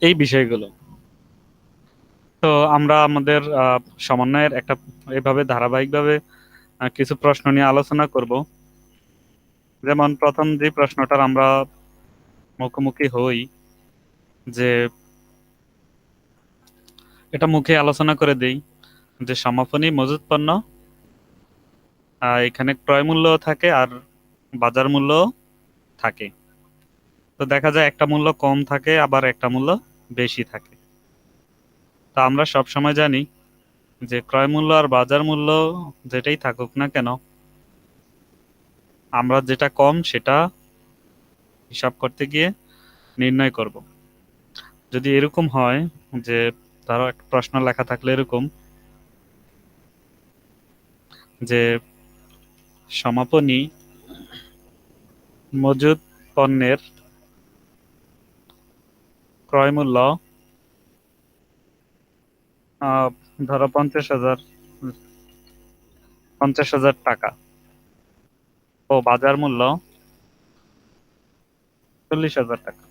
এই বিষয়গুলো। তো আমরা আমাদের সমন্বয়ের একটা এভাবে ধারাবাহিকভাবে কিছু প্রশ্ন নিয়ে আলোচনা করব। যেমন প্রথম যে প্রশ্নটার আমরা মুখোমুখি হই, যে এটা মুখে আলোচনা করে দেই, যে সমাপনী মজুত পণ্য, এখানে ক্রয় মূল্য থাকে আর বাজার মূল্য থাকে। তো দেখা যায় একটা মূল্য কম থাকে, আবার একটা মূল্য বেশি থাকে। তা আমরা সব সময় জানি যে ক্রয় মূল্য আর বাজার মূল্য যেটাই থাকুক না কেন, আমরা যেটা কম সেটা হিসাব করতে গিয়ে নির্ণয় করব। যদি এরকম হয় যে, ধরো একটা প্রশ্ন লেখা থাকলে এরকম, যে সমাপনী মজুদ পণ্যের ক্রয় মূল্য আহ, ধরো 50,000 টাকা, ও বাজার মূল্য 40,000 টাকা।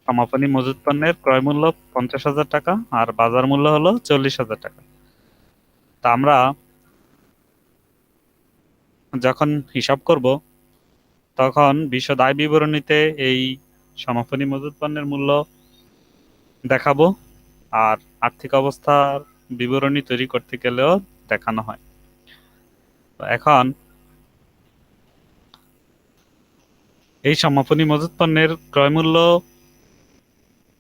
সমাপনী মজুদ পণ্যের ক্রয় মূল্য 50,000 টাকা আর বাজার মূল্য হলো 40,000 টাকা। তা আমরা যখন হিসাব করব, তখন বিশদ আয় বিবরণীতে এই সমাপনী মজুদ পণ্যের মূল্য দেখাবো, আর আর্থিক অবস্থার বিবরণী তৈরি করতে গেলেও দেখানো হয়। তো এখন এই সমাপনী মজুত পণ্যের ক্রয় মূল্য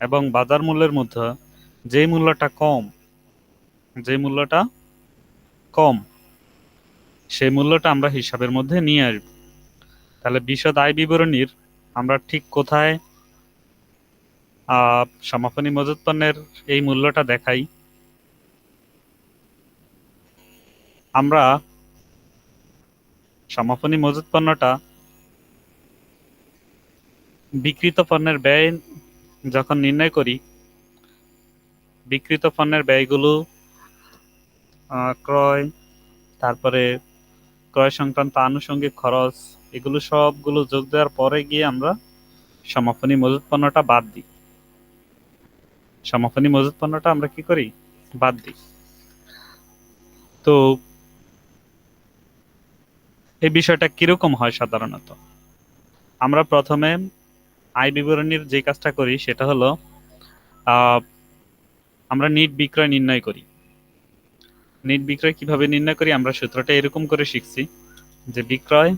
এবং বাজার মূল্যের মধ্যে যে মূল্যটা কম, যে মূল্যটা কম সেই মূল্যটা আমরা হিসাবের মধ্যে নিয়ে আসব। তাহলে বিশদ আয় বিবরণীর আমরা ঠিক কোথায় সমাপনী মজুত পণ্যের এই মূল্যটা দেখাই? আমরা সমাপনী মজুত পণ্যটা বিক্রিত পণ্যের ব্যয় যখন নির্ণয় করি, বিক্রিত পণ্যের ব্যয়গুলো ক্রয়, তারপরে ক্রয় সংক্রান্ত আনুষঙ্গিক খরচ, এগুলো সবগুলো যোগ দেওয়ার পরে গিয়ে আমরা সমাপনী মজুত পণ্যটা বাদ দিই। সমাপনী মজুত পণ্যটা আমরা কি করি? বাদ দিই। তো এই বিষয়টা কিরকম হয় সাধারণত? আমরা প্রথমে আয় বিবরণীর যে কাজটা করি সেটা হলো, আহ, আমরা নিট বিক্রয় নির্ণয় করি। নিট বিক্রয় কিভাবে নির্ণয় করি? আমরা সূত্রটা এরকম করে শিখছি, যে বিক্রয়,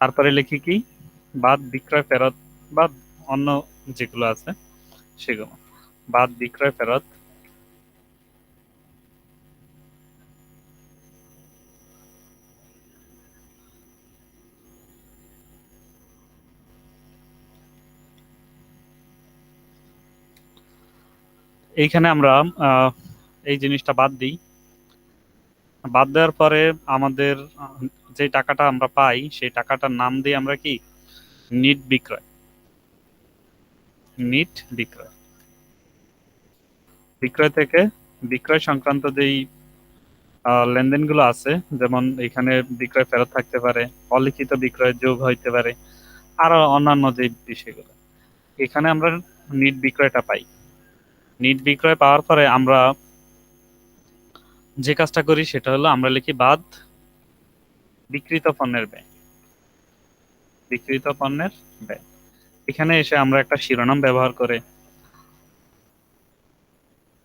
তারপরে লিখি কি, বাদ বিক্রয় ফেরত, বা অন্য যেগুলো আছে সেগুলো, বাদ বিক্রয় ফেরত। এইখানে আমরা আহ, এই জিনিসটা বাদ দিই। বাদ দেওয়ার পরে আমাদের যে টাকাটা আমরা পাই সেই টাকাটার নাম দিই আমরা কি, নিট বিক্রয়। নিট বিক্রয়। বিক্রয় থেকে বিক্রয় সংক্রান্ত যেই লেনদেনগুলো আছে, যেমন এখানে বিক্রয় ফেরত থাকতে পারে, অলিখিত বিক্রয় যোগ হইতে পারে, আরো অন্যান্য যে বিষয়গুলো, এখানে আমরা নিট বিক্রয়টা পাই। নিট বিক্রয় পাওয়ার পরে আমরা যে কাজটা করি সেটা হলো, আমরা লিখি বাদ বিক্রিত পণ্যের ব্যয়। বিক্রিত পণ্যের ব্যয়। এখানে এসে আমরা একটা শিরোনাম ব্যবহার করে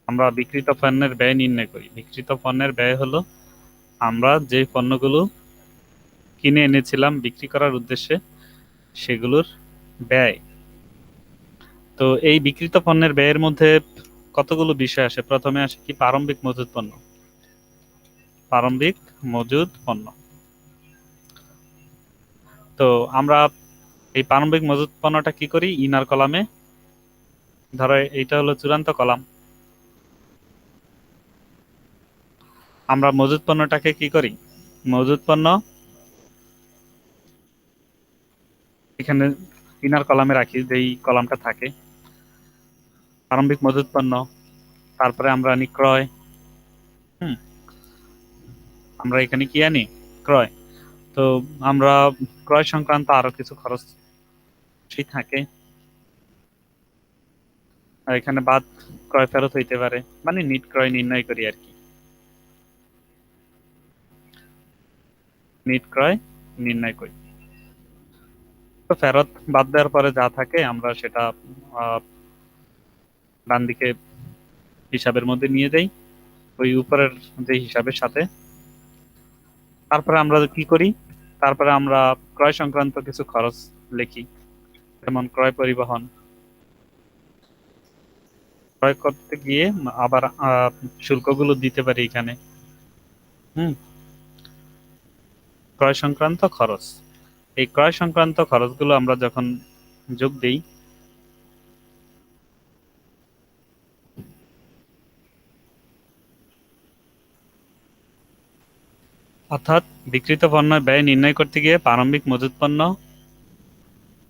আমরা বিক্রিত পণ্যের ব্যয় নির্ণয় করি। বিক্রিত পণ্যের ব্যয় হলো আমরা যে পণ্যগুলো কিনে এনেছিলাম বিক্রি করার উদ্দেশ্যে, সেগুলোর ব্যয়। তো এই বিক্রিত পণ্যের ব্যয়ের মধ্যে কতগুলো বিষয় আসে। প্রথমে আসে কি, প্রারম্ভিক মজুত পণ্য। প্রারম্ভিক মজুদ পণ্য। তো আমরা এই প্রারম্ভিক মজুত পণ্যটা কি করি, ইনার কলামে, ধরো এইটা হলো চূড়ান্ত কলাম, আমরা মজুত পণ্যটাকে কি করি, মজুত পণ্য এখানে ইনার কলামে রাখি, যেই কলামটা থাকে প্রারম্ভিক মজুত পণ্য। তারপরে আমরা আনি ক্রয়। হুম, আমরা এখানে কি আনি, ক্রয়। তো আমরা ক্রয় সংক্রান্ত আরো কিছু খরচ থাকে, আর এখানে বাদ ক্রয় ফেরত হইতে পারে, মানে নিট ক্রয় নির্ণয় করি আর কি, নিট ক্রয় নির্ণয় করি। তো ফেরত বাদ দেওয়ার পরে যা থাকে আমরা সেটা আহ, ডান দিকে হিসাবের মধ্যে নিয়ে যাই, ওই উপরের যে হিসাবের সাথে। তারপরে আমরা কি করি, তারপরে আমরা ক্রয় সংক্রান্ত কিছু খরচ লিখি, যেমন ক্রয় পরিবহন। ক্রয় করতে গিয়ে আবার শুল্কগুলো দিতে পারি এখানে। হুম। ক্রয় সংক্রান্ত খরচ, এই ক্রয় সংক্রান্ত খরচগুলো আমরা যখন যোগ দিই, অর্থাৎ বিক্রিত পণ্যের ব্যয় নির্ণয় করতে গিয়ে প্রারম্ভিক মজুত পণ্য,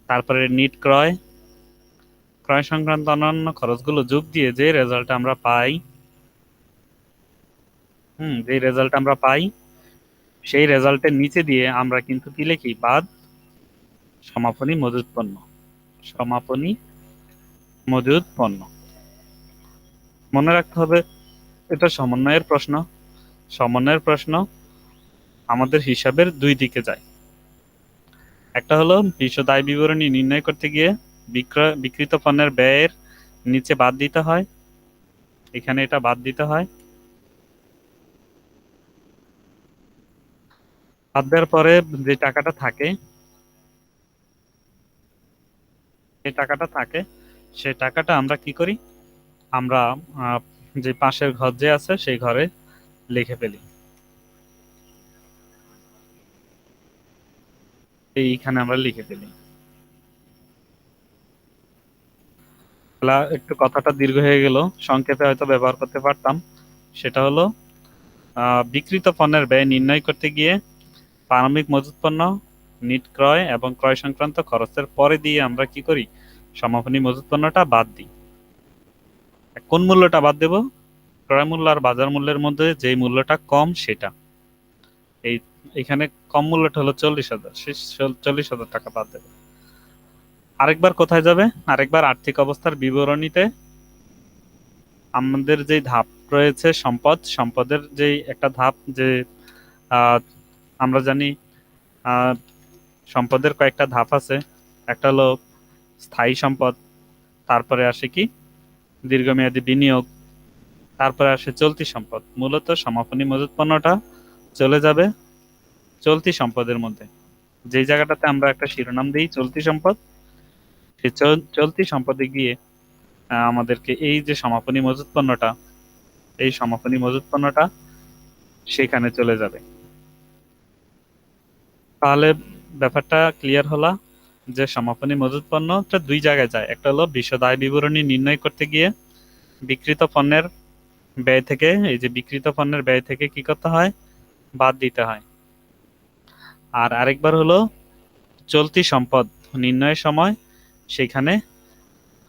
তারপরে নিট ক্রয়, ক্রয় সংক্রান্ত অন্যান্য খরচগুলো যোগ দিয়ে যে রেজাল্ট আমরা পাই, যে রেজাল্ট আমরা পাই, সেই রেজাল্টের নিচে দিয়ে আমরা কিন্তু কি লিখি, বাদ সমাপনী মজুত পণ্য। সমাপনী মজুত পণ্য, মনে রাখতে হবে এটা সমন্বয়ের প্রশ্ন। সমন্বয়ের প্রশ্ন আমাদের হিসাবের দুই দিকে যায়। একটা হলো বিশদ আয় বিবরণী নির্ণয় করতে গিয়ে বিক্রিত পণ্যের ব্যয়ের নিচে বাদ দিতে হয়, এখানে এটা বাদ দিতে হয়। বাদ দেওয়ার পরে যে টাকাটা থাকে, যে টাকাটা থাকে সেই টাকাটা আমরা কি করি, আমরা আহ, যে পাশের ঘর যে আছে সেই ঘরে লিখে ফেলি, এইখানে আমরা লিখে ফেলি। একটু কথাটা দীর্ঘ হয়ে গেল, সংক্ষেপে হয়তো ব্যবহার করতে পারতাম। সেটা হলো বিক্রিত পণ্যের ব্যয় নির্ণয় করতে গিয়ে প্রারম্ভিক মজুত পণ্য, নিট ক্রয় এবং ক্রয় সংক্রান্ত খরচের পরে দিয়ে আমরা কি করি, সমাপনী মজুত পণ্যটা বাদ দিই। কোন মূল্যটা বাদ দেব, ক্রয় মূল্য আর বাজার মূল্যের মধ্যে যে মূল্যটা কম সেটা। এই এখানে কম মূল্যটা হলো 40,000, সে 40,000 টাকা বাদ দেবে। আরেকবার কোথায় যাবে, আরেকবার আর্থিক অবস্থার বিবরণীতে আমাদের যে ধাপ রয়েছে, সম্পদের যে একটা ধাপ, যে আহ, আমরা জানি আহ, সম্পদের কয়েকটা ধাপ আছে। একটা হলো স্থায়ী সম্পদ, তারপরে আসে কি দীর্ঘমেয়াদী বিনিয়োগ, তারপরে আসে চলতি সম্পদ। মূলত সমাপনী মজুত পণ্যটা চলে যাবে চলতি সম্পদের মধ্যে, যেই জায়গাটাতে আমরা একটা শিরোনাম দিই চলতি সম্পদ, সেই চলতি সম্পদে গিয়ে আমাদেরকে এই যে সমাপনী মজুত পণ্যটা, এই সমাপনী মজুত পণ্যটা সেখানে চলে যাবে। তাহলে ব্যাপারটা ক্লিয়ার হলো যে সমাপনী মজুত পণ্যটা দুই জায়গায় যায়। একটা হলো বিশদ আয় বিবরণী নির্ণয় করতে গিয়ে বিক্রিত পণ্যের ব্যয় থেকে, এই যে বিক্রিত পণ্যের ব্যয় থেকে কি করতে হয়, বাদ দিতে হয়। আর আরেকবার হলো চলতি সম্পদ নির্ণয়ের সময় সেখানে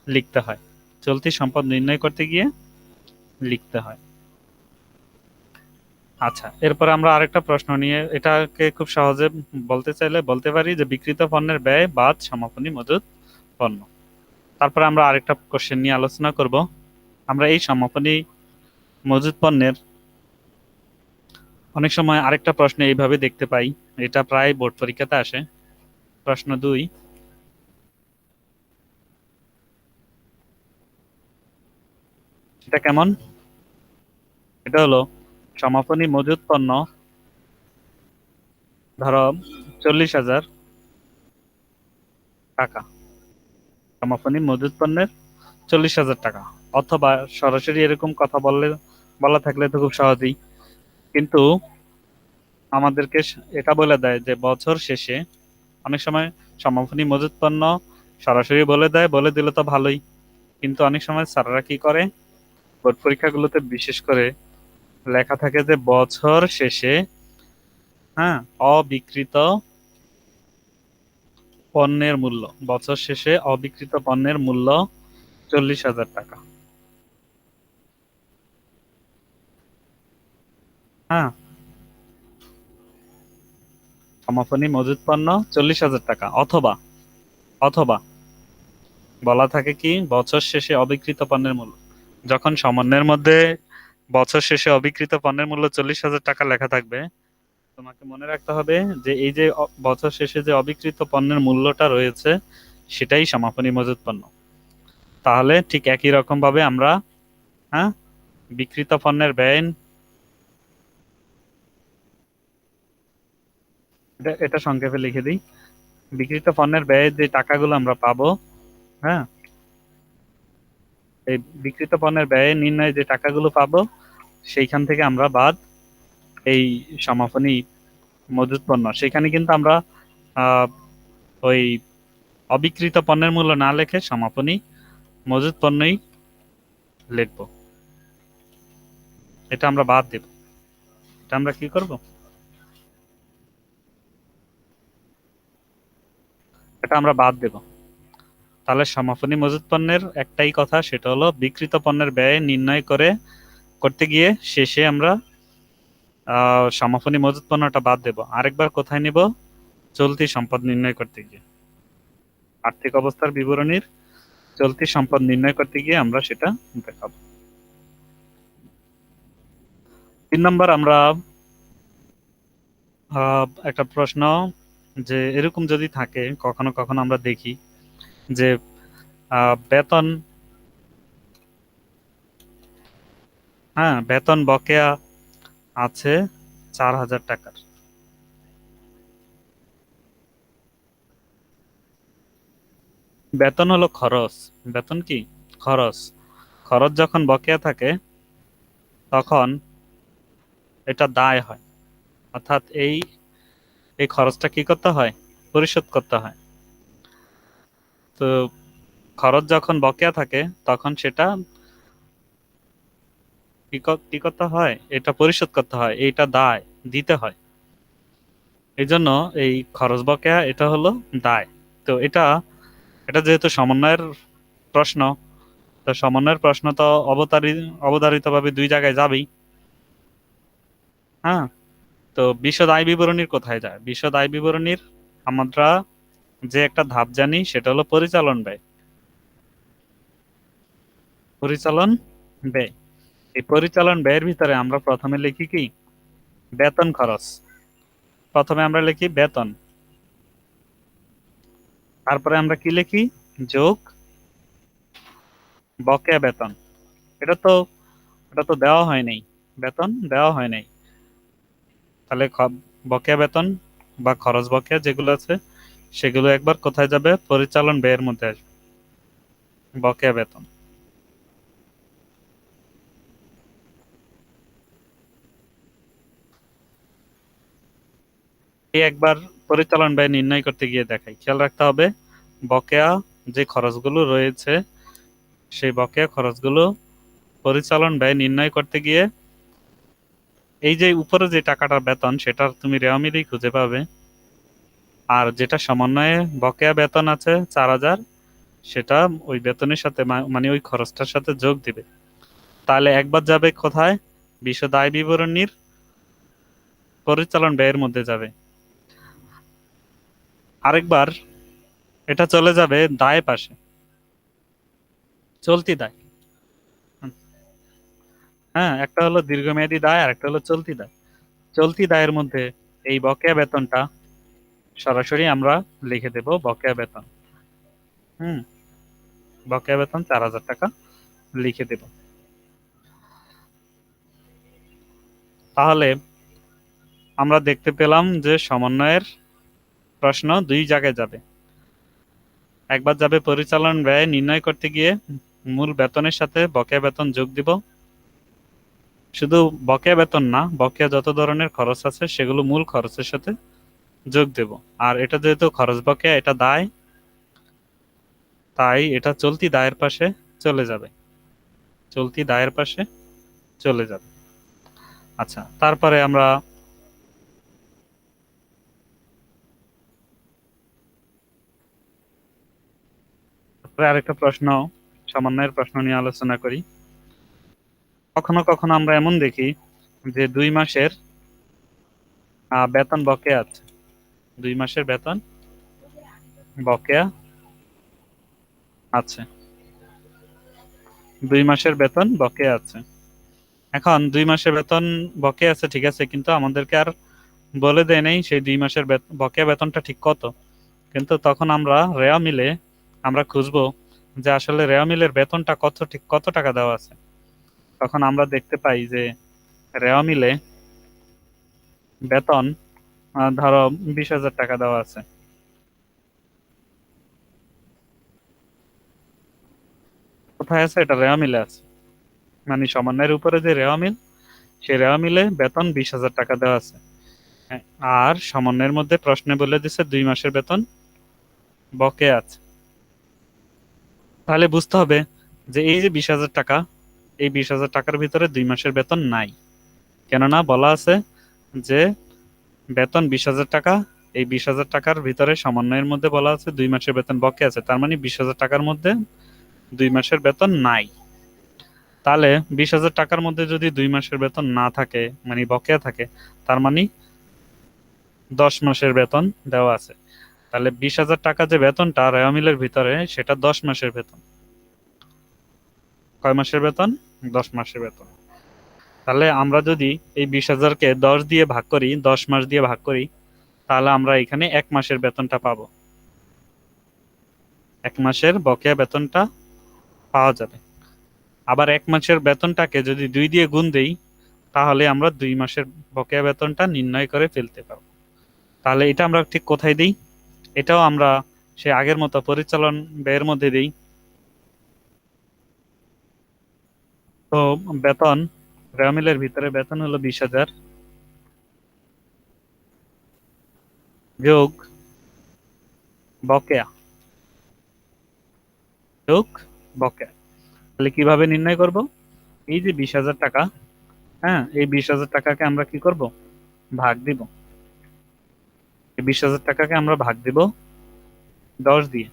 লিখতে হয়, চলতি সম্পদ নির্ণয় করতে গিয়ে লিখতে হয়। আচ্ছা, এরপর আমরা আরেকটা প্রশ্ন নিয়ে এটাকে খুব সহজে বলতে চাইলে বলতে পারি যে বিক্রিত পণ্যের ব্যয় বাদ সমাপনী মজুত পণ্য। তারপর আমরা আরেকটা কোশ্চেন নিয়ে আলোচনা করব। আমরা এই সমাপনী মজুত পণ্যের অনেক সময় আরেকটা প্রশ্ন এইভাবে দেখতে পাই, এটা প্রায় বোর্ড পরীক্ষাতে আসে। প্রশ্ন 2, এটা কেমন, এটা হলো সমাপনী মজুত পণ্য, ধরো 40,000 টাকা, সমাপনী মজুত পণ্যের 40,000 টাকা। অথবা সরাসরি এরকম কথা বলা থাকলে তো খুব সহজেই, কিন্তু আমাদেরকে এটা বলে দেয় যে বছর শেষে, অনেক সময় সমাপনী মজুত পণ্য সরাসরি বলে দেয়, বলে দিলে তো ভালোই, কিন্তু অনেক সময় স্যাররা কি করে, বোর্ড পরীক্ষাগুলোতে বিশেষ করে লেখা থাকে যে বছর শেষে, হ্যাঁ, অবিকৃত পণ্যের মূল্য, বছর শেষে অবিকৃত পণ্যের মূল্য 40,000 টাকা। হ্যাঁ, সমাপনী মজুত পণ্য 40,000 টাকা, অথবা অথবা বলা থাকে কি বছর শেষে অবিক্রিত পণ্যের মূল্য। যখন সমন্বয়ের মধ্যে বছর শেষে অবিক্রিত পণ্যের মূল্য 40,000 টাকা লেখা থাকবে, তোমাকে মনে রাখতে হবে যে এই যে বছর শেষে যে অবিক্রিত পণ্যের মূল্যটা রয়েছে সেটাই সমাপনী মজুত পণ্য। তাহলে ঠিক একই রকম ভাবে আমরা, হ্যাঁ, বিক্রিত পণ্যের ব্যয়, এটা সংক্ষেপে লিখে দিই। বিক্রিত পণ্যের ব্যয়ের যে টাকাগুলো আমরা পাবো, হ্যাঁ, এই বিক্রিত পণ্যের ব্যয় নির্ণয়ে যে টাকাগুলো পাবো সেইখান থেকে আমরা বাদ এই সমাপনী মজুত পণ্য, সেখানে কিন্তু আমরা আহ, ওই অবিক্রিত পণ্যের মূল্য না লিখে সমাপনী মজুত পণ্যই লিখবো। এটা আমরা বাদ দেব। এটা আমরা কি করব? এটা আমরা বাদ দেব। তাহলে সমাপনী মজুত পণ্যের একটাই কথা, সেটা হলো বিক্রিত পণ্যের ব্যয় নির্ণয় করতে গিয়ে শেষে আমরা সমাপনী মজুত পণ্যটা বাদ দেব। আরেকবার কোথায় নিব? চলতি সম্পদ নির্ণয় করতে গিয়ে, আর্থিক অবস্থার বিবরণীর চলতি সম্পদ নির্ণয় করতে গিয়ে আমরা সেটা দেখাবো। 3 নম্বর, আমরা একটা প্রশ্ন, যে এরকম যদি থাকে কখনো কখনো আমরা দেখি যে বেতন, হ্যাঁ, বেতন বকেয়া আছে 4,000 টাকার। বেতন হলো খরচ। বেতন কি? খরচ। খরচ যখন বকেয়া থাকে তখন এটা দায় হয়, অর্থাৎ এই এই খরচটা কি করতে হয়? পরিশোধ করতে হয়। তো খরচ যখন বকেয়া থাকে তখন সেটা কি করতে হয়? এটা পরিশোধ করতে হয়, এইটা দায়, দিতে হয়। এই জন্য এই খরচ বকেয়া এটা হলো দায়। তো এটা এটা যেহেতু সমন্বয়ের প্রশ্ন, তো সমন্বয়ের প্রশ্ন তো অবধারিত ভাবে দুই জায়গায় যাবেই। হ্যাঁ, তো বিশদ আয় বিবরণীর কোথায় যায়? বিশদ আয় বিবরণীর আমরা যে একটা ধাপ জানি সেটা হলো পরিচালন ব্যয়। পরিচালন ব্যয়, এই পরিচালন ব্যয়ের ভিতরে আমরা প্রথমে লিখি কি? বেতন খরচ। প্রথমে আমরা লিখি বেতন, তারপরে আমরা কি লিখি? যোগ বকেয়া বেতন। এটা তো এটা তো দেওয়া হয় নাই, বেতন দেওয়া হয় নাই। তাহলে বকেয়া বেতন বা খরচ বকেয়া যেগুলো আছে সেগুলো একবার কোথায় যাবে? পরিচালন ব্যয়ের মধ্যে আসবে, বকেয়া বেতন। এই একবার পরিচালন ব্যয় নির্ণয় করতে গিয়ে দেখাই, খেয়াল রাখতে হবে বকেয়া যে খরচগুলো রয়েছে সেই বকেয়া খরচগুলো পরিচালন ব্যয় নির্ণয় করতে গিয়ে এই যে উপরে যে টাকাটা বেতন সেটা তুমি রেওয়া মিলেই খুঁজে পাবে, আর যেটা সমন্বয়ে বকেয়া বেতন আছে 4,000, সেটা ওই বেতনের সাথে মানে ওই খরচটার সাথে যোগ দিবে। তাহলে একবার যাবে কোথায়? বিশদ আয় বিবরণীর পরিচালন ব্যয়ের মধ্যে যাবে। আরেকবার এটা চলে যাবে দায় পাশে, চলতি দায়। হুম, হ্যাঁ, একটা হলো দীর্ঘমেয়াদী দায় আর একটা হলো চলতি দায়। চলতি দায়ের মধ্যে এই বকেয়া বেতনটা সরাসরি আমরা লিখে দেব বকেয়া বেতন। হুম, বকেয়া বেতন 4,000 টাকা লিখে দেব। তাহলে আমরা দেখতে পেলাম যে সমন্বয়ের প্রশ্ন দুই জায়গায় যাবে। একবার যাবে পরিচালন ব্যয় নির্ণয় করতে গিয়ে মূল বেতনের সাথে বকেয়া বেতন যোগ দিব। শুধু বকেয়া বেতন না, বকেয়া যত ধরনের খরচ আছে সেগুলো মূল খরচের সাথে যোগ দেব। আর এটা যেহেতু খরচ বকেয়া, এটা দায়, তাই এটা চলতি দায়ের পাশে চলে যাবে, চলতি দায়ের পাশে চলে যাবে। আচ্ছা, তারপরে আমরা আরেকটা প্রশ্ন, সমন্বয়ের প্রশ্ন নিয়ে আলোচনা করি। কখনো কখনো আমরা এমন দেখি যে 2 মাসের বেতন বকেয়া আছে। 2 মাসের বেতন বকেয়া আছে। 2 মাসের বেতন বকেয়া আছে। এখন 2 মাসের বেতন বকেয়া আছে, ঠিক আছে, কিন্তু আমাদেরকে আর বলে দেয় নাই সেই 2 মাসের বকেয়া বেতনটা ঠিক কত। কিন্তু তখন আমরা রেওয়া মিলে আমরা খুঁজবো যে আসলে রেওয়া মিলের বেতনটা ঠিক কত টাকা দেওয়া আছে। তখন আমরা দেখতে পাই যে রেওয়া মিলে বেতন ধরো 20,000 টাকা দেওয়া আছে। কোথায় আছে? এটা রেওয়া মিলে আছে, মানে সমন্বয়ের উপরে যে রেওয়া মিল, সেই রেওয়া মিলে বেতন 20,000 টাকা দেওয়া আছে। হ্যাঁ, আর সমন্বয়ের মধ্যে প্রশ্নে বলে দিছে 2 মাসের বেতন বকেয়া আছে। তাহলে বুঝতে হবে যে এই যে 20,000 টাকা, এই 20,000 টাকার ভিতরে 2 মাসের বেতন নাই। কেননা বলা আছে যে বেতন 20,000 টাকা, এই 20,000 টাকার ভিতরে সমন্বয়ের মধ্যে বলা আছে 2 মাসের বেতন বকেয়া আছে, তার মানে 20,000 টাকার মধ্যে 2 মাসের বেতন নাই। তাহলে 20,000 টাকার মধ্যে যদি 2 মাসের বেতন না থাকে, মানে বকেয়া থাকে, তার মানে 10 মাসের বেতন দেওয়া আছে। তাহলে 20,000 টাকা যে বেতনটা রেওয়া মিলের ভিতরে, সেটা 10 মাসের বেতন। কয় মাসের বেতন? 10 মাসের বেতন। তাহলে আমরা যদি এই 20,000-কে 10 দিয়ে ভাগ করি, 10 মাস দিয়ে ভাগ করি, তাহলে আমরা এখানে 1 মাসের বেতনটা পাবো। 1 মাসের বকেয়া বেতনটা পাওয়া যাবে। আবার 1 মাসের বেতনটাকে যদি 2 দিয়ে গুণ দেই, তাহলে আমরা 2 মাসের বকেয়া বেতনটা নির্ণয় করে ফেলতে পারবো। তাহলে এটা আমরা ঠিক কোথায় দিই? এটাও আমরা সে আগের মতো পরিচালন ব্যয়ের মধ্যে দিই। তো বেতন, রেওয়া মিলের ভিতরে বেতন হলো 20,000 যোগ বকেয়া, যোগ বকেয়া। তাহলে কিভাবে নির্ণয় করব? এই যে 20,000 টাকা, হ্যাঁ, এই 20,000 টাকাকে আমরা কি করব? ভাগ দিব। এই 20,000 টাকাকে আমরা ভাগ দিব 10 দিয়ে,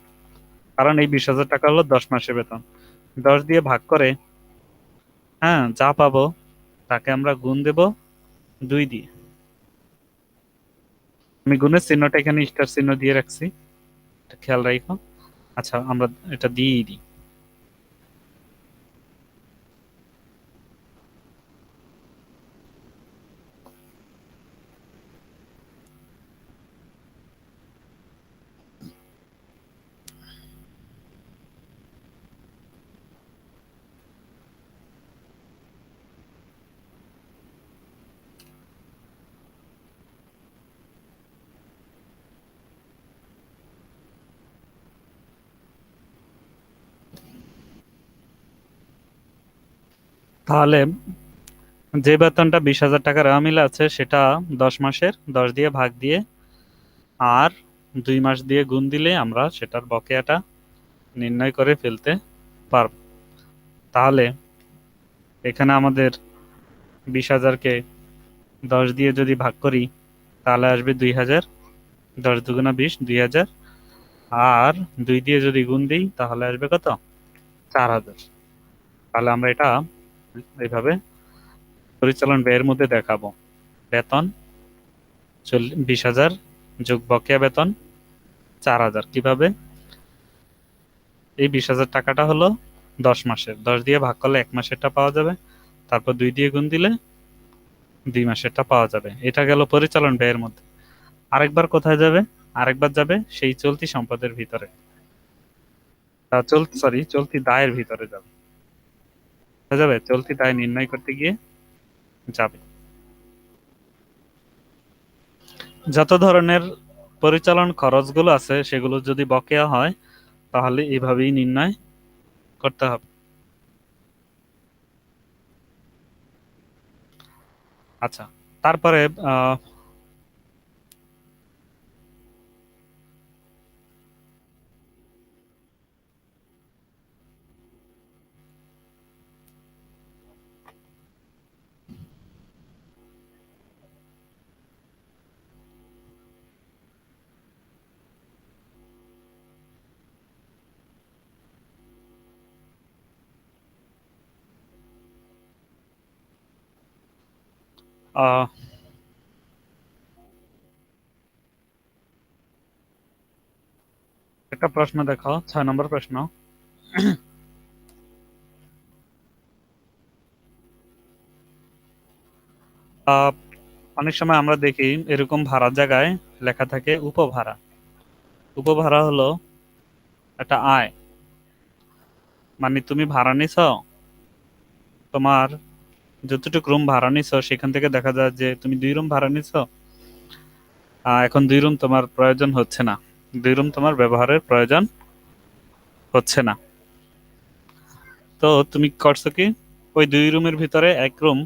কারণ এই 20,000 টাকা হলো 10 মাসের বেতন। 10 দিয়ে ভাগ করে, হ্যাঁ, যা পাবো তাকে আমরা গুণ দেব 2 দিয়ে। আমি গুণের চিহ্নটা এখানে স্টার চিহ্ন দিয়ে রাখছি, এটা খেয়াল রাখো। আচ্ছা, আমরা এটা দিয়েই দিই। তাহলে যে বেতনটা 20,000 টাকা রেওয়া মিলে আছে, সেটা 10 মাসের, 10 দিয়ে ভাগ দিয়ে আর 2 মাস দিয়ে গুণ দিলে আমরা সেটার বকেয়াটা নির্ণয় করে ফেলতে পারবো। তাহলে এখানে আমাদের 20,000-কে 10 দিয়ে যদি ভাগ করি, তাহলে আসবে 2,000। 10 দুগুণা 20, 2,000। আর 2 দিয়ে যদি গুণ দিই, তাহলে আসবে কত? 4,000। তাহলে আমরা এটা এইভাবে পরিচালন ব্যয়ের মধ্যে দেখাবো। বেতন 20,000 যোগ বকেয়া বেতন 4,000। কিভাবে? এই 20,000 টাকাটা হলো 10 মাসের, 10 দিয়ে ভাগ করলে 1 মাসেরটা পাওয়া যাবে, তারপর 2 দিয়ে গুণ দিলে 2 মাসেরটা পাওয়া যাবে। এটা গেল পরিচালন ব্যয়ের মধ্যে। আরেকবার কোথায় যাবে? আরেকবার যাবে সেই চলতি সম্পদের ভিতরে, চলতি দায়ের ভিতরে যাবে। কোথায় যাবে? চলতি দায় নির্ণয় করতে গিয়ে যাবে। যত ধরনের পরিচালন খরচগুলো আছে, সেগুলো যদি বকেয়া হয়, তাহলে এইভাবেই নির্ণয় করতে হবে। আচ্ছা, তারপরে আহ আহ একটা প্রশ্ন দেখো, 6 নম্বর প্রশ্ন। আহ, অনেক সময় আমরা দেখি এরকম ভাড়ার জায়গায় লেখা থাকে উপভাড়া। উপভাড়া হলো একটা আয়, মানে তুমি ভাড়া নিছ, তোমার যতটুকু রুম ভাড়া নিছ সেখান থেকে দেখা যায় যে তুমি 2 রুম ভাড়া নিছ। এখন 2 রুম তোমার প্রয়োজন হচ্ছে না, 2 রুম তোমার ব্যবহারের প্রয়োজন হচ্ছে না। তো তুমি করছো কি, ওই 2 রুমের ভিতরে 1 রুম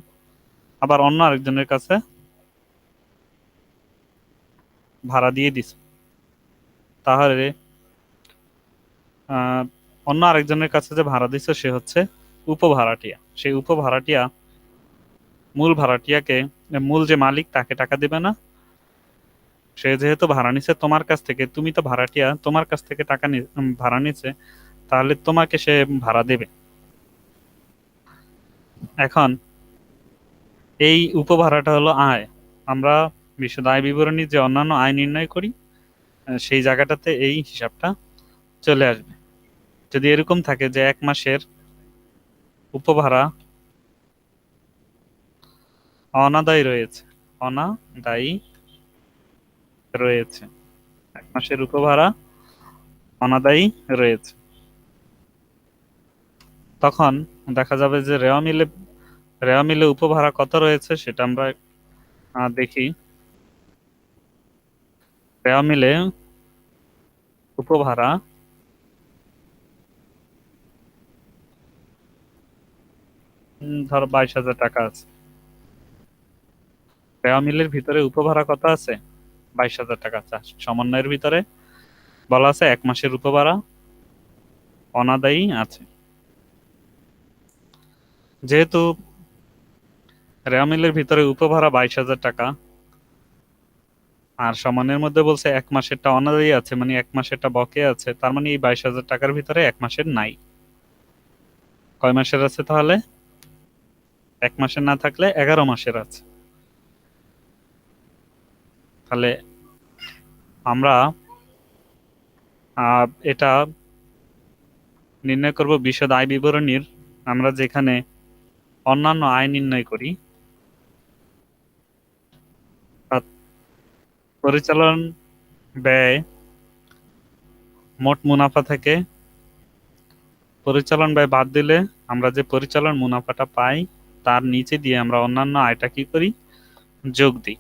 আবার অন্য আরেকজনের কাছে ভাড়া দিয়ে দিছো। তাহলে আহ, অন্য আরেকজনের কাছে যে ভাড়া দিছো সে হচ্ছে উপভাড়াটিয়া। সেই উপভাড়াটিয়া মূল ভাড়াটিয়াকে, মূল যে মালিক তাকে টাকা দিবে না। সে যেহেতু ভাড়া নিছে তোমার কাছ থেকে, তুমি তো ভাড়াটিয়া, তোমার কাছ থেকে টাকা ভাড়া নিছে, তাহলে তোমাকে সে ভাড়া দেবে। এখন এই উপভাড়াটা হলো আয়। আমরা বিশদ আয় বিবরণী যে অন্যান্য আয় নির্ণয় করি, সেই জায়গাটাতে এই হিসাবটা চলে আসবে। যদি এরকম থাকে যে 1 মাসের উপভাড়া অনাদায়ী রয়েছে, অনাদায়ী রয়েছে, 1 মাসের উপভাড়া অনাদায়ী রয়েছে, তখন দেখা যাবে যে রেওয়া মিলে উপভাড়া কত রয়েছে সেটা আমরা দেখি। রেওয়া মিলে উপভাড়া ধরো 22,000 টাকা আছে। রেওয়া মিলের ভিতরে উপভাড়া কত আছে? 22,000 টাকা আছে। সমন্বয়ের ভিতরে বলা আছে 1 মাসের উপভাড়া অনাদায়ী আছে। যেহেতু রেওয়া মিলের ভিতরে উপভাড়া 22,000 টাকা, আর সমানের মধ্যে বলছে 1 মাসেরটা অনাদায়ী আছে, মানে 1 মাসেরটা বকেয়া আছে, তার মানে এই 22,000 টাকার ভিতরে 1 মাসের নাই। কয় মাসের আছে তাহলে? 1 মাসের না থাকলে 11 মাসের আছে। তাহলে আমরা এটা নির্ণয় করব বিশদ আয় বিবরণীর। আমরা যেখানে অন্যান্য আয় নির্ণয় করি, অর্থাৎ পরিচালন ব্যয় মোট মুনাফা থেকে পরিচালন ব্যয় বাদ দিলে আমরা যে পরিচালন মুনাফাটা পাই, তার নিচে দিয়ে আমরা অন্যান্য আয়টা কি করি? যোগ দিই।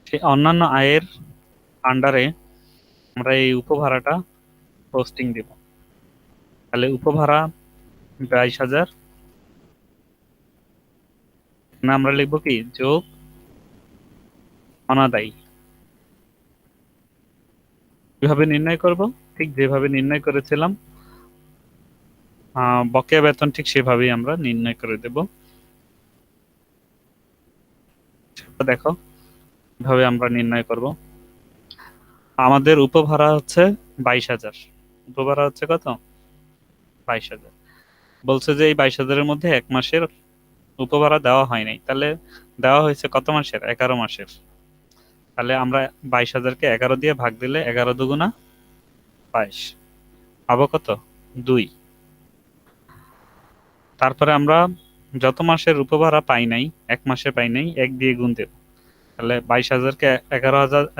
সেই অন্যান্য আয়ের আন্ডারে আমরা এই উপভাড়াটা পোস্টিং দিব। তাহলে উপভাড়া 22,000, না আমরা লিখবো কি যোগ অনাদায়ী। কিভাবে নির্ণয় করব? ঠিক যেভাবে নির্ণয় করেছিলাম বকেয়া বেতন, ঠিক সেভাবেই আমরা নির্ণয় করে দেব। দেখো কিভাবে আমরা নির্ণয় করব। আমাদের উপভাড়া হচ্ছে 22,000। উপভাড়া হচ্ছে কত? 22,000। বলছে যে এই 22,000-এর মধ্যে 1 মাসের উপভাড়া দেওয়া হয় নাই, তাহলে দেওয়া হয়েছে কত মাসের? 11 মাসের। তাহলে আমরা 22,000-কে 11 দিয়ে ভাগ দিলে 11 দুগুণা 22, পাবো কত? 2। তারপরে আমরা যত মাসের উপভাড়া পাই নাই, 1 মাসে পাই নাই, 1 দিয়ে গুণ দেব। তাহলে 22,000-কে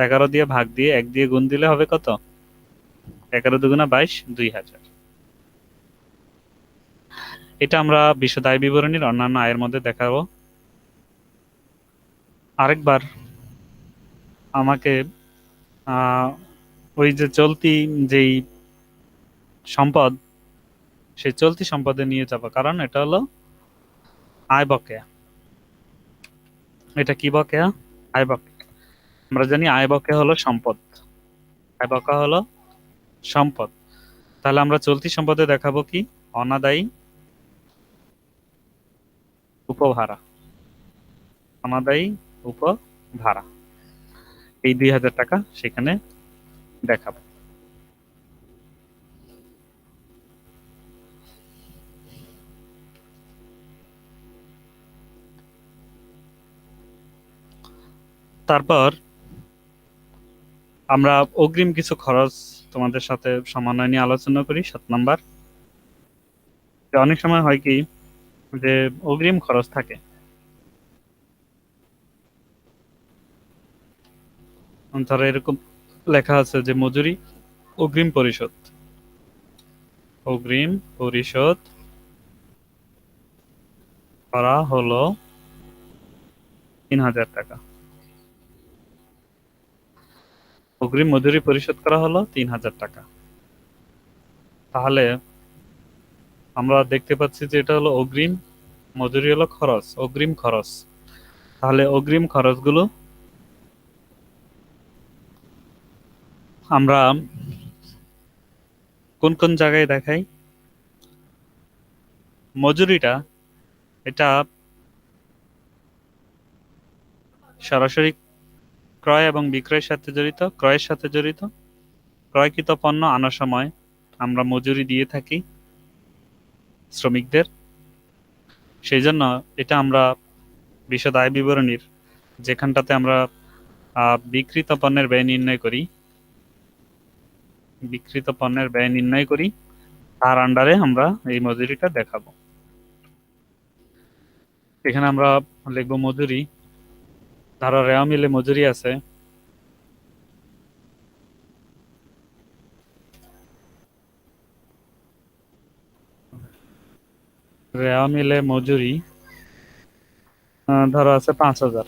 11 দিয়ে ভাগ দিয়ে 1 দিয়ে গুণ দিলে হবে কত? 11 দুগুণা 22, 2,000। এটা আমরা বিশদ আয় বিবরণীর অন্যান্য আয়ের মধ্যে দেখাবো। আরেকবার আমাকে আহ ওই যে চলতি যেই সম্পদ, সেই চলতি সম্পদে নিয়ে যাবো, কারণ এটা হলো আয় বকেয়া। এটা কি বকেয়া? আয় বকেয়া। আমরা জানি আয় বকেয়া হলো সম্পদ, আয় বকেয়া হলো সম্পদ। তাহলে আমরা চলতি সম্পদে দেখাবো কি? অনাদায়ী উপভাড়া, অনাদায়ী উপভাড়া, এই 2,000 টাকা সেখানে দেখাবো। তারপর আমরা অগ্রিম কিছু খরচ তোমাদের সাথে সমন্বয় নিয়ে আলোচনা করি। 7 নাম্বার, যে অনেক সময় হয় কি যে অগ্রিম খরচ থাকে। ধরো এরকম লেখা আছে যে মজুরি অগ্রিম পরিশোধ, অগ্রিম পরিশোধ করা হলো 3000 টাকা। অগ্রিম মজুরি পরিশোধ করা হলো 3000 টাকা। তাহলে আমরা দেখতে পাচ্ছি যে এটা হলো অগ্রিম, মজুরি হলো খরচ, অগ্রিম খরচ। তাহলে অগ্রিম খরচগুলো আমরা কোন কোন জায়গায় দেখাই? মজুরিটা এটা সরাসরি ক্রয় এবং বিক্রয়ের সাথে জড়িত, ক্রয়ের সাথে জড়িত। ক্রয়কৃত পণ্য আনার সময় আমরা মজুরি দিয়ে থাকি শ্রমিকদের। সেই জন্য এটা আমরা বিশদ আয় বিবরণীর যেখানটাতে আমরা বিক্রিত পণ্যের ব্যয় নির্ণয় করি, বিক্রিত পণ্যের ব্যয় নির্ণয় করি, তার আন্ডারে আমরা এই মজুরিটা দেখাবো। এখানে আমরা লিখবো মজুরি। ধরো রেওয়া মিলে মজুরি আছে রেওয়া মিলে মজুরি ধরো আছে 5000।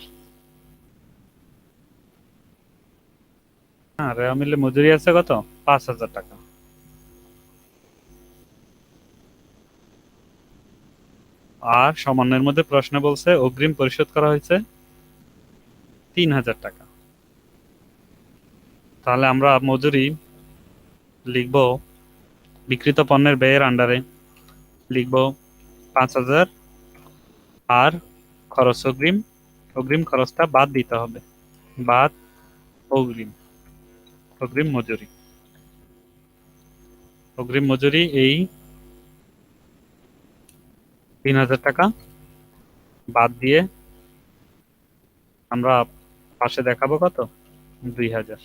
হ্যাঁ, রেওয়া মিলে মজুরি আছে কত? 5000 টাকা। আর সমন্বয়ের মধ্যে প্রশ্ন বলছে অগ্রিম পরিশোধ করা হয়েছে 3000 টাকা। তাহলে আমরা মজুরি লিখবো বিক্রিত পণ্যের ব্যয়ের আন্ডারে, লিখবো 5000। আর খরচ অগ্রিম, অগ্রিম খরচটা বাদ দিতে হবে, বাদ অগ্রিম, অগ্রিম মজুরি। অগ্রিম মজুরি এই 3000 টাকা বাদ দিয়ে আমরা পাশে দেখাবো কত? 2000।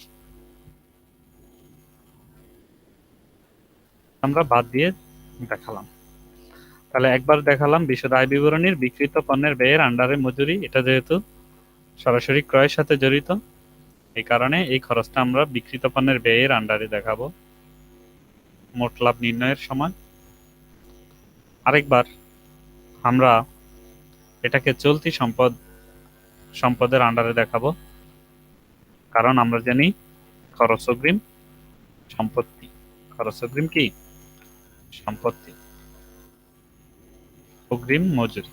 আমরা বাদ দিয়ে দেখালাম। তাহলে একবার দেখালাম বিশদ আয় বিবরণীর বিক্রিত পণ্যের ব্যয়ের আন্ডারে মজুরি, এটা যেহেতু সরাসরি ক্রয়ের সাথে জড়িত, এই কারণে এই খরচটা আমরা বিক্রিত পণ্যের ব্যয়ের আন্ডারে দেখাবো মোট লাভ নির্ণয়ের সময়। আরেকবার আমরা এটাকে চলতি সম্পদের আন্ডারে দেখাবো, কারণ আমরা জানি খরচ অগ্রিম সম্পত্তি, খরচ অগ্রিম কি সম্পত্তি। অগ্রিম মজুরি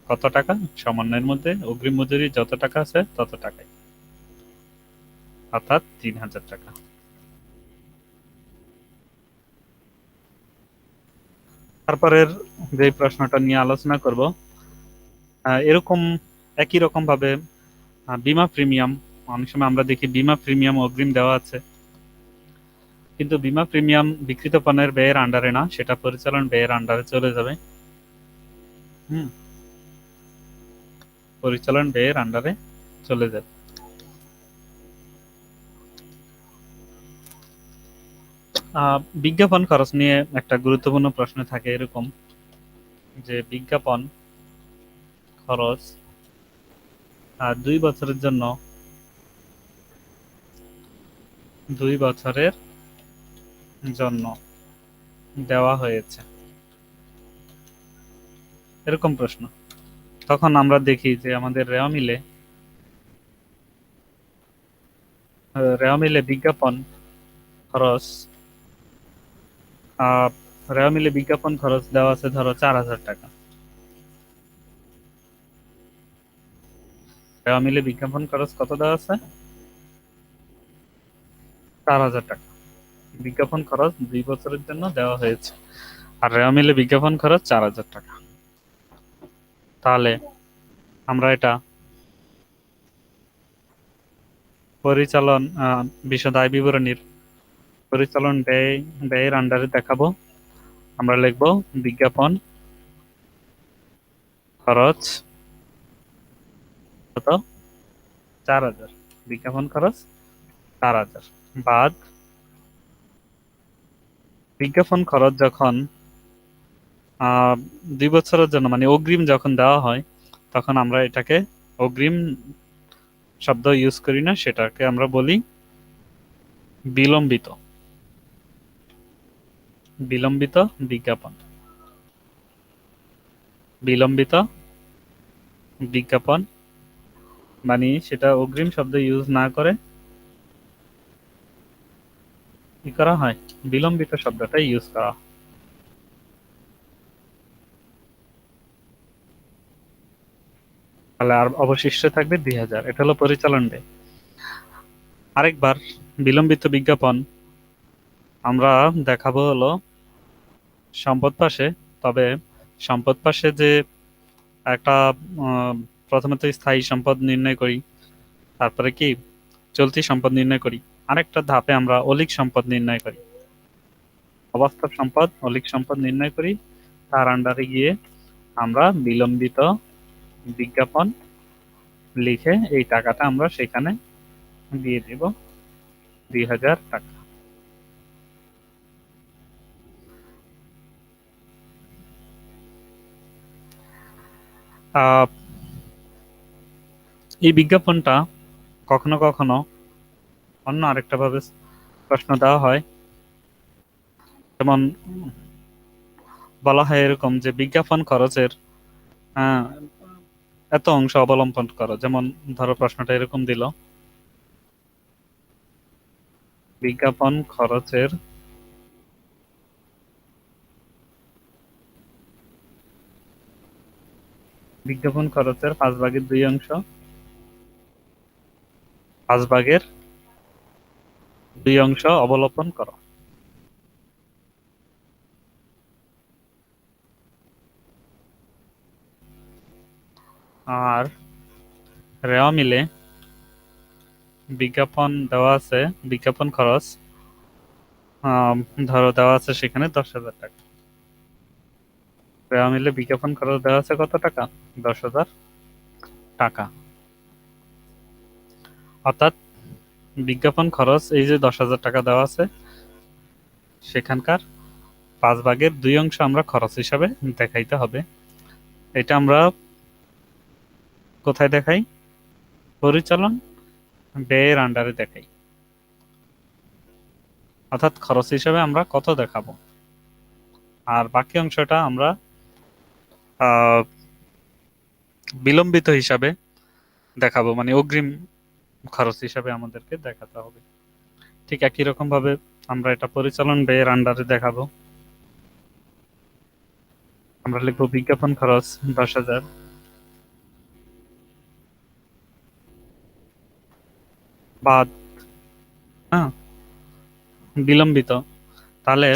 কত টাকা? সমন্বয়ের মধ্যে অগ্রিম মজুরি যত টাকা আছে তত টাকাই, অর্থাৎ 3000 টাকা। তারপরের যে প্রশ্নটা নিয়ে আলোচনা করব, এরকম একই রকম ভাবে বীমা প্রিমিয়াম, অনেক সময় আমরা দেখি বীমা প্রিমিয়াম অগ্রিম দেওয়া আছে, কিন্তু বীমা প্রিমিয়াম বিক্রিত পণ্যের ব্যয়ের আন্ডারে না, সেটা পরিচালন ব্যয়ের আন্ডারে চলে যাবে। হুম, পরিচালন ব্যয়ের আন্ডারে চলে যাবে। বিজ্ঞাপন খরচ নিয়ে একটা গুরুত্বপূর্ণ প্রশ্ন থাকে এরকম, যে বিজ্ঞাপন খরচ 2 বছরের জন্য, 2 বছরের জন্য দেওয়া হয়েছে, এরকম প্রশ্ন। তখন আমরা দেখি যে আমাদের রেওয়া মিলে বিজ্ঞাপন খরচ, আহ রেওয়া মিলে বিজ্ঞাপন খরচ দেওয়া আছে ধরো 4000 টাকা। রেওয়া মিলে বিজ্ঞাপন খরচ কত দেওয়া আছে? 4000 টাকা। বিজ্ঞাপন খরচ 2 বছরের জন্য দেওয়া হয়েছে, আর রেওয়া মিলে বিজ্ঞাপন খরচ 4000 টাকা। তাহলে আমরা এটা পরিচালন বিশদ আয় বিবরণীর পরিচালন ব্যয়ের আন্ডারে দেখাবো। আমরা লিখব বিজ্ঞাপন খরচ কত? 4000। বিজ্ঞাপন খরচ 4,000 বাদ বিজ্ঞাপন খরচ যখন 2 বছরের জন্য মানে অগ্রিম যখন দেওয়া হয় তখন আমরা এটাকে অগ্রিম শব্দ ইউজ করি না, সেটাকে আমরা বলি বিলম্বিত বিলম্বিত বিজ্ঞাপন। বিলম্বিত বিজ্ঞাপন মানে সেটা অগ্রিম শব্দ ইউজ না করে কি করা হয়, বিলম্বিত শব্দটা ইউজ করা হয়। তাহলে আর অবশিষ্ট থাকবে 2,000, এটা হলো পরিচালন ব্যয়। আরেকবার বিলম্বিত বিজ্ঞাপন আমরা দেখাবো হলো সম্পদ পাশে। তবে সম্পদ পাশে যে একটা প্রথমে তো স্থায়ী সম্পদ নির্ণয় করি, তারপরে কি চলতি সম্পদ নির্ণয় করি, আরেকটা ধাপে আমরা অলিক সম্পদ নির্ণয় করি, অবাস্তব সম্পদ অলিক সম্পদ নির্ণয় করি। তার আন্ডারে গিয়ে আমরা বিলম্বিত বিজ্ঞাপন লিখে এই টাকাটা আমরা সেখানে দিয়ে দেব, 2,000 টাকা। আহ, এই বিজ্ঞাপনটা কখনো কখনো অন্য আরেকটা ভাবে প্রশ্ন দেওয়া হয়। যেমন বলা হয় এরকম যে বিজ্ঞাপন খরচের আহ, এত অংশ অবলম্বন করো। যেমন ধরো প্রশ্নটা এরকম দিল, বিজ্ঞাপন খরচের বিজ্ঞাপন খরচের 5/2 অংশ, 5/2 অংশ অবলম্বন করো। আর রেওয়া মিলে বিজ্ঞাপন দেওয়া আছে, বিজ্ঞাপন খরচ ধরো দেওয়া আছে সেখানে 10,000 টাকা। রেওয়া মিলে বিজ্ঞাপন খরচ দেওয়া আছে কত টাকা, 10,000 টাকা। অর্থাৎ বিজ্ঞাপন খরচ এই যে 10,000 টাকা দেওয়া আছে, সেখানকার 5/2 অংশ আমরা খরচ হিসাবে দেখাইতে হবে। এটা আমরা কোথায় দেখাই, পরিচালন ব্যয়ের আন্ডারে দেখাই। অর্থাৎ খরচ হিসাবে আমরা কত দেখাবো, আর বাকি অংশটা আমরা আহ, বিলম্বিত হিসাবে দেখাবো, মানে অগ্রিম খরচ হিসাবে আমাদেরকে দেখাতে হবে। ঠিক একই রকম ভাবে আমরা এটা পরিচালন ব্যয়ের আন্ডারে দেখাবো। আমরা লিখবো বিজ্ঞাপন খরচ 10,000 বাদ হ্যাঁ বিলম্বিত। তাহলে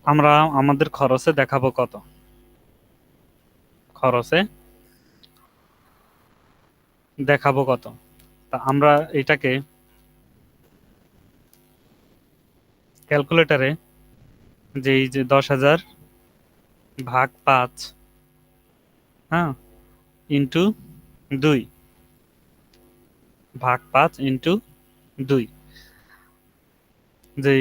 আমরা আমাদের খরচে দেখাবো কত, খরচে দেখাবো কত। তা আমরা এটাকে ক্যালকুলেটরে যে এই যে 10,000/5, হ্যাঁ, ইন্টু 2, ভাগ 5 ইন্টু 2, যে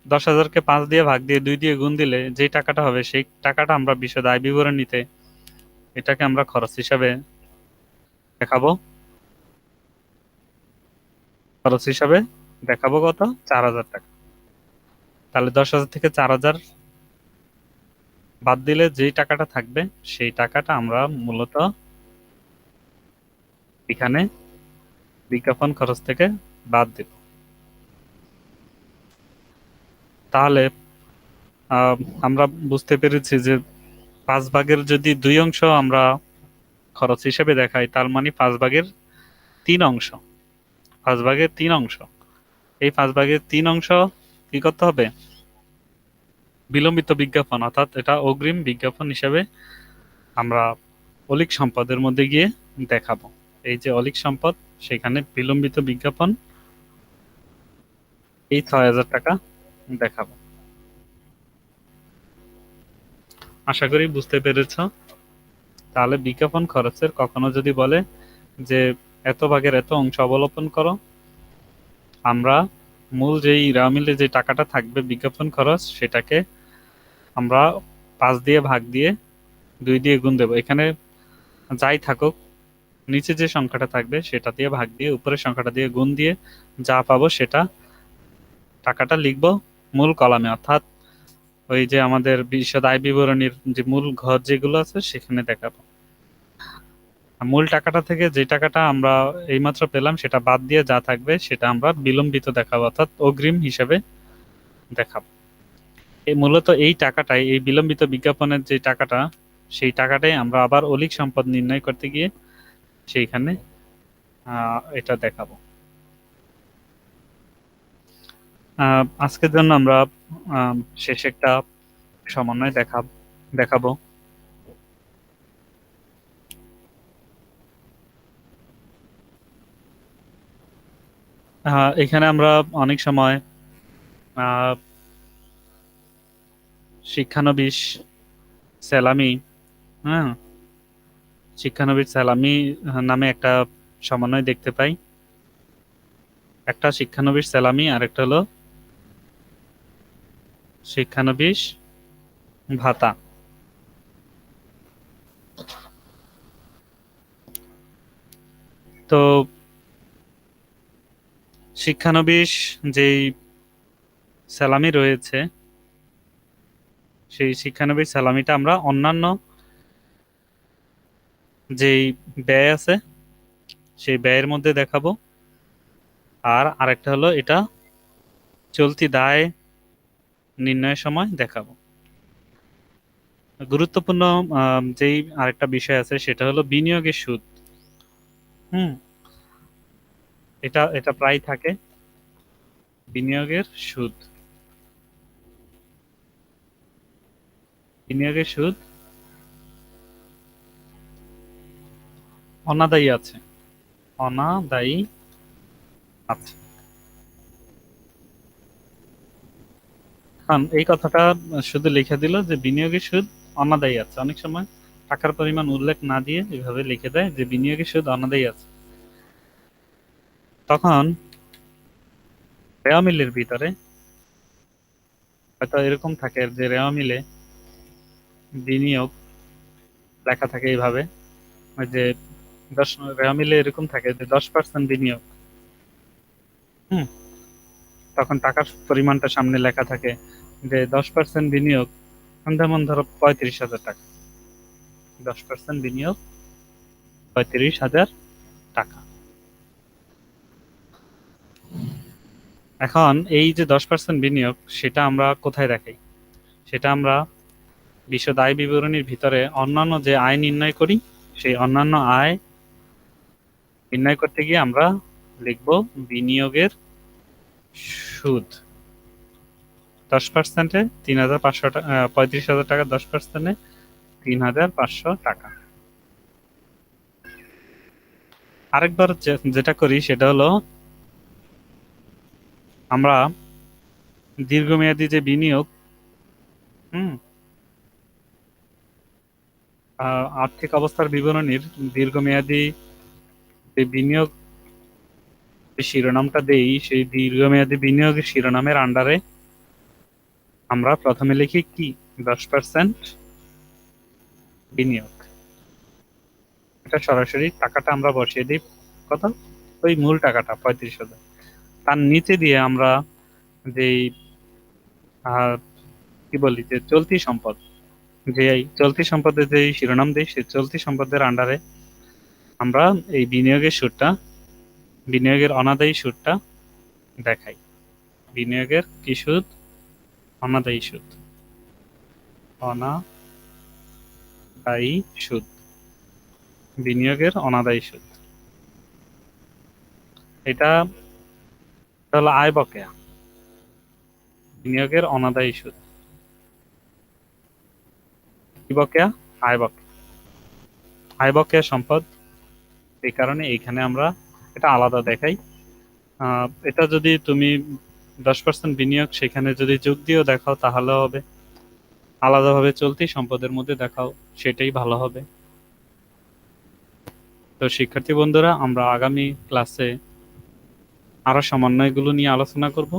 10,000-কে 5 দিয়ে ভাগ দিয়ে 2 দিয়ে গুণ দিলে যে টাকাটা হবে সেই টাকাটা আমরা বিশদ আয় বিবরণীতে এটাকে আমরা খরচ হিসাবে দেখাবো। খরচ হিসাবে দেখাবো কত, 4,000 টাকা। তাহলে 10,000 থেকে 4,000 বাদ দিলে যেই টাকাটা থাকবে সেই টাকাটা আমরা মূলত এখানে বিজ্ঞাপন খরচ থেকে বাদ দেব। তাহলে আহ, আমরা বুঝতে পেরেছি যে 5/2 যদি আমরা খরচ হিসেবে দেখাই, তার মানে 5/3 অংশ, 5/3 অংশ, এই 5/3 অংশ কি করতে হবে, বিলম্বিত বিজ্ঞাপন, অর্থাৎ এটা অগ্রিম বিজ্ঞাপন হিসেবে আমরা অলিক সম্পদের মধ্যে গিয়ে দেখাবো। এই যে অলিক সম্পদ, সেখানে বিলম্বিত বিজ্ঞাপন এই 6,000 টাকা দেখাবো। আশা করি বুঝতে পেরেছ। তাহলে বিজ্ঞাপন খরচের কখনো যদি বলে যে এত ভাগের এত অংশ অবলোপন করো, আমরা মূল যেই রামিলে যে টাকাটা থাকবে বিজ্ঞাপন খরচ, সেটাকে আমরা 5 দিয়ে ভাগ দিয়ে 2 দিয়ে গুণ দেবো। এখানে যাই থাকুক, নিচে যে সংখ্যাটা থাকবে সেটা দিয়ে ভাগ দিয়ে উপরের সংখ্যাটা দিয়ে গুণ দিয়ে যা পাবো সেটা টাকাটা লিখবো মূল কলামে, অর্থাৎ ওই যে আমাদের বিশদ আয় বিবরণীর যে মূল ঘর যেগুলো আছে সেখানে দেখাবো। আর মূল টাকাটা থেকে যে টাকাটা আমরা এইমাত্র পেলাম সেটা বাদ দিয়ে যা থাকবে সেটা আমরা বিলম্বিত দেখাবো, অর্থাৎ অগ্রিম হিসেবে দেখাবো। এই মূলত এই টাকাটাই, এই বিলম্বিত বিজ্ঞাপনের যে টাকাটা, সেই টাকাটাই আমরা আবার অলিক সম্পদ নির্ণয় করতে গিয়ে সেইখানে এটা দেখাবো। আজকের জন্য আমরা শেষে একটা সমন্বয় দেখাবো। এখানে আমরা অনেক সময় শিক্ষানবিশ স্যালামি, হ্যাঁ, শিক্ষানবিশ স্যালামি নামে একটা সমন্বয় দেখতে পাই। একটা শিক্ষানবিশ স্যালামি আর একটা হলো শিক্ষানবিশ ভাতা। তো শিক্ষানবিশ যেই স্যালামি রয়েছে, সেই শিক্ষানবিশ স্যালামিটা আমরা অন্যান্য যেই ব্যয় আছে সেই ব্যয়ের মধ্যে দেখাবো। আর আরেকটা হলো এটা চলতি দায় নির্ণয়ের সময় দেখাবো। গুরুত্বপূর্ণ যেই আরেকটা বিষয় আছে সেটা হলো বিনিয়োগের সুদ। হুম, এটা এটা প্রায় থাকে, বিনিয়োগের সুদ। বিনিয়োগের সুদ অনাদায়ী আছে, অনাদায়ী আছে। কারণ এই কথাটা শুধু লিখে দিল যে বিনিয়োগের সুদ অনাদায়ী আছে, অনেক সময় টাকার পরিমাণ উল্লেখ না দিয়ে এভাবে লিখে দেয় যে বিনিয়োগের সুদ অনাদায়ী আছে। তখন রেওয়া মিলের ভিতরে হয়তো এরকম থাকে যে রেওয়া মিলে বিনিয়োগ লেখা থাকে এইভাবে, ওই যে 10 রেওয়া মিলে এরকম থাকে যে 10% বিনিয়োগ। হুম, তখন টাকার পরিমাণটা সামনে লেখা থাকে যে 10% বিনিয়োগ, যেমন ধরো 35,000 টাকা। 10% বিনিয়োগ 35,000 টাকা। এখন এই যে 10% বিনিয়োগ, সেটা আমরা কোথায় দেখাই? সেটা আমরা বিশদ আয় বিবরণীর ভিতরে অন্যান্য যে আয় নির্ণয় করি, সেই অন্যান্য আয় নির্ণয় করতে গিয়ে আমরা লিখব বিনিয়োগের সুদ। 10%-এ 3,500 টাকা, 35,000 টাকা 10%-এ 3,500 টাকা। আরেকবার যেটা করি সেটা হলো আমরা দীর্ঘমেয়াদী যে বিনিয়োগ, হুম, আর্থিক অবস্থার বিবরণীর দীর্ঘমেয়াদী যে বিনিয়োগ শিরোনামটা দেই, সেই দীর্ঘমেয়াদী বিনিয়োগের শিরোনামের আন্ডারে আমরা প্রথমে লিখি কি 10% বিনিয়োগ। এটা সরাসরি টাকাটা আমরা বসিয়ে দিই কত, ওই মূল টাকাটা 35,000। তার নিচে দিয়ে আমরা যেই কি বলি যে চলতি সম্পদ, যে এই চলতি সম্পদের যে শিরোনাম দিই, সেই চলতি সম্পদের আন্ডারে আমরা এই বিনিয়োগের সুদটা, বিনিয়োগের অনাদায়ী সুদটা দেখাই। বিনিয়োগের কি সুদ? অনাদায়ী সুদ। অনাদায়ী সুদ, বিনিয়োগের অনাদায়ী সুদ। এটা হলো আয় বকেয়া, বিনিয়োগের অনাদায়ী সুদ। কি বকেয়া? আয় বকেয়া। আয় বকেয়া সম্পদ, এই কারণে এইখানে আমরা এটা আলাদা দেখাই। এটা যদি তুমি 10% বিনিয়োগ সেখানে যদি যোগ দিয়েও দেখাও তাহলে হবে, আলাদাভাবে চলতি সম্পদের মধ্যে দেখাও সেটাই ভালো হবে। তো শিক্ষার্থী বন্ধুরা, আমরা আগামী ক্লাসে আরো সমন্বয়গুলো নিয়ে আলোচনা করব।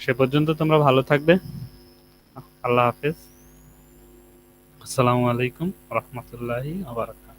সে পর্যন্ত তোমরা ভালো থাকবে। আল্লাহ হাফেজ। আসসালামু আলাইকুম রহমতুল্লাহি ওয়া বারাকাতুহু।